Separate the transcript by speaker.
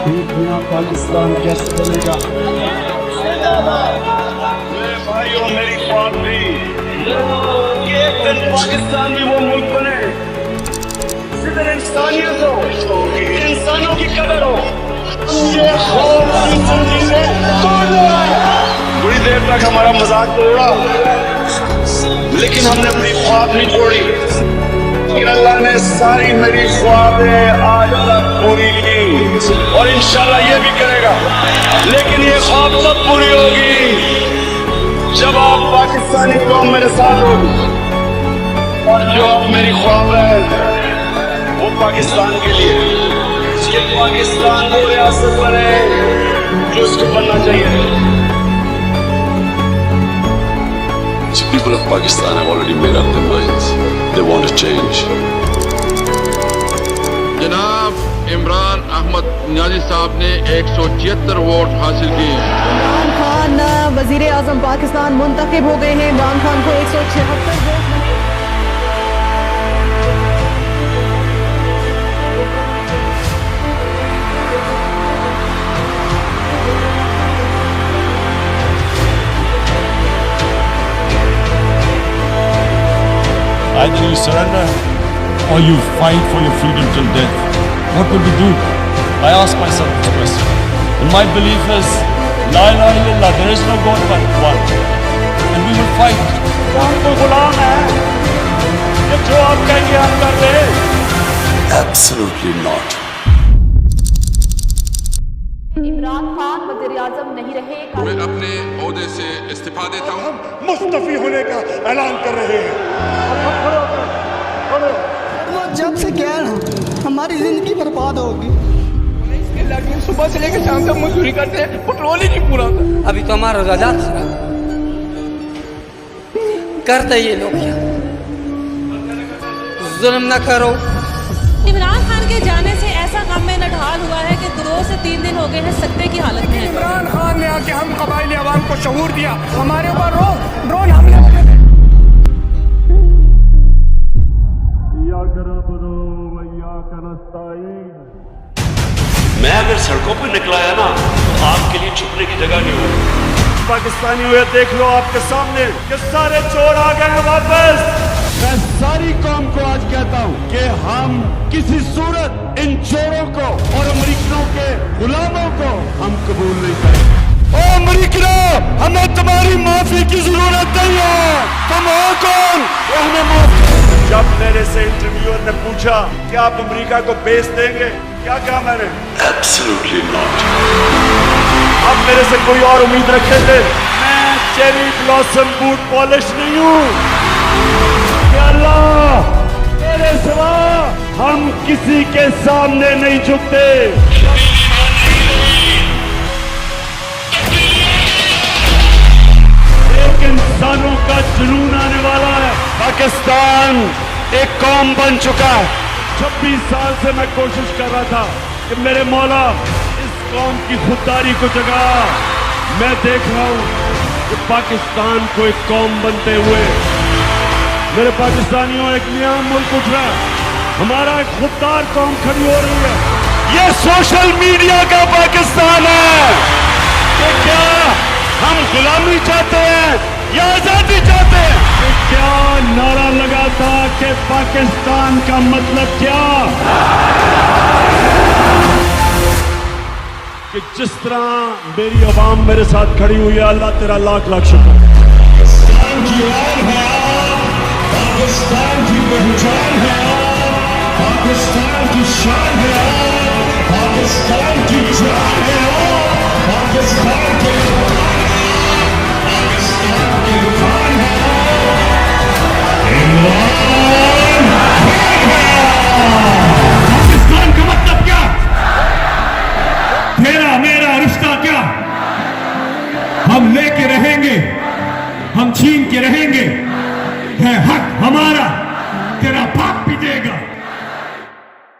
Speaker 1: यहाँ पाकिस्तान कैसे बनेगा।
Speaker 2: भाइयों मेरी ख्वाब थी कि एक दिन पाकिस्तान भी वो मुल्क बने जिधर इंसानियत हो, इंसानों की कदर हो। ये ख्वाब की जिंदगी में थोड़ी देर तक हमारा मजाक तो उड़ा, लेकिन हमने अपनी ख्वाब नहीं छोड़ी। अल्लाह ने सारी मेरी ख्वाबें आज तक पूरी की और इंशाल्लाह ये भी करेगा, लेकिन ये ख्वाब तब पूरी होगी जब आप पाकिस्तानी कौम मेरे साथ होगी। और जो अब मेरी ख्वाब है वो पाकिस्तान के लिए, ये पाकिस्तान वो रियासत बने जो इसको बनना चाहिए।
Speaker 3: The people of Pakistan have already made up their minds. They want to change.
Speaker 4: जनाब इमरान अहमद नियाज़ी साहब ने 176 वोट हासिल किए।
Speaker 5: इमरान खान वजीर आजम पाकिस्तान मुंतखब हो गए हैं। इमरान खान को 176 वोट मिले।
Speaker 6: Either you surrender or you fight for your freedom till death. What will we do? I ask myself this question. And my belief is, La ilaha illallah, there is no God but one. And we will fight.
Speaker 2: हम तो गुलाम हैं कि जो आप कहेंगे हम कर रहे।
Speaker 3: Absolutely not.
Speaker 5: इमरान खान वजीर आजम नहीं रहे।
Speaker 4: मैं अपने ओहदे से इस्तीफा देता हूँ।
Speaker 7: मुस्तफी होने का ऐलान कर रहे हैं।
Speaker 8: वो जब से क्या है ना, हमारी जिंदगी बर्बाद होगी।
Speaker 9: सुबह से लेकर शाम तक मजदूरी करते हैं, पेट्रोल ही नहीं पूरा होता।
Speaker 8: अभी तो हमारा रोजा करते ये लोग क्या, जुल्म न करो।
Speaker 5: इमरान खान के जाने से ऐसा गम में नढाल हुआ है कि 2 से 3 दिन हो गए हैं सकते की हालत में है।
Speaker 9: इमरान खान ने आके हम कबाइली आवाम को शऊर दिया, हमारे ऊपर ड्रोन हमले हो गए थे।
Speaker 3: मैं अगर सड़कों पर निकला है ना, तो आपके लिए छुपने की जगह नहीं होगी।
Speaker 2: पाकिस्तानी हुए देख लो आपके सामने कि सारे चोर आ गए हैं वापस।
Speaker 1: मैं सारी कौम को आज कहता हूँ कि हम किसी सूरत इन चोरों को और अमरीकियों के गुलामों को हम कबूल नहीं करेंगे।
Speaker 2: ओ अमरीकियों, हमें तुम्हारी माफी की जरूरत नहीं है। तुम हो कौन? वो हमें माफ करो। जब मेरे से इंटरव्यूअर ने पूछा कि आप अमेरिका को बेच देंगे, क्या कहा मैंने?
Speaker 3: Absolutely not.
Speaker 2: अब मेरे से कोई और उम्मीद रखे थे? मैं चेरी ब्लॉसम बूट पॉलिश नहीं हूँ। या अल्लाह, तेरे सिवा हम किसी के सामने नहीं झुकते। एक इंसानों का जुनून आने वाला है। पाकिस्तान एक कौम बन चुका है। 26 साल से मैं कोशिश कर रहा था कि मेरे मौला इस कौम की खुददारी को जगा। मैं देख रहा हूँ कि पाकिस्तान को एक कौम बनते हुए मेरे पाकिस्तानियों एक नया मुल्क उठ रहा है। हमारा एक खुददार कौम खड़ी हो रही है। ये सोशल मीडिया का पाकिस्तान है कि क्या हम गुलामी चाहते हैं या आजादी चाहते हैं? कि क्या नारा लगा था कि पाकिस्तान का मतलब क्या? कि जिस तरह मेरी आवाम मेरे साथ खड़ी हुई है, अल्लाह तेरा लाख लाख शुक्र। पाकिस्तान की आन है, पाकिस्तान की पहचान है, पाकिस्तान की शान है, पाकिस्तान की जान है, पाकिस्तान के खान है, इमरान पाकिस्तान का मतलब क्या? तेरा मेरा रिश्ता क्या? हम लेके रहेंगे, हम छीन के रहेंगे, है हक